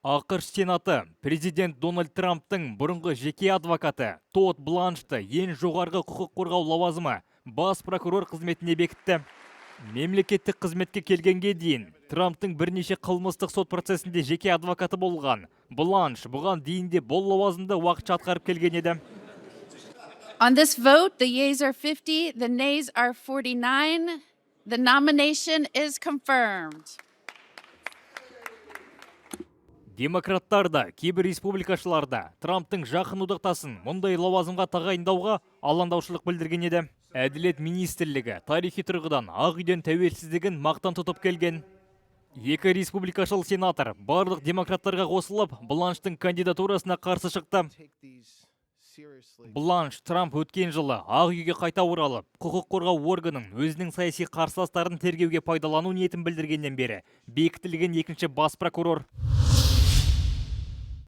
ақш сенаты президент Дональд Трамптың бұрынғы жеке адвокаты Тодд Бланшты ең жоғарғы құқық қорғау лауазымы бас прокурор қызметіне бекітті. Мемлекеттік қызметке келгенге дейін Трамптың бірнеше қылмыстық сот процесінде жеке адвокаты болған. Бланш бұған дейін де бұл лауазымды уақытша атқарып келген еді. On this vote, the yeas are 50, the nays are 49. The nomination is confirmed. Демократтар да, кейбір республикашылар да Трамптың жақын одақтасын мұндай лауазымға тағайындауға алаңдаушылық білдірген еді. Әділет министрлігі тарихи тұрғыдан Ақ үйден тәуелсіздігін мақтан тұтып келген. Екі республикашыл сенатор барлық демократтарға қосылып, Бланштың кандидатурасына қарсы шықты. Бланш Трамп өткен жылы Ақ үйге қайта оралып, құқық қорғау органын өзінің саяси қарсыластарын тергеуге пайдалану ниетін білдіргеннен бері бекітілген екінші бас прокурор.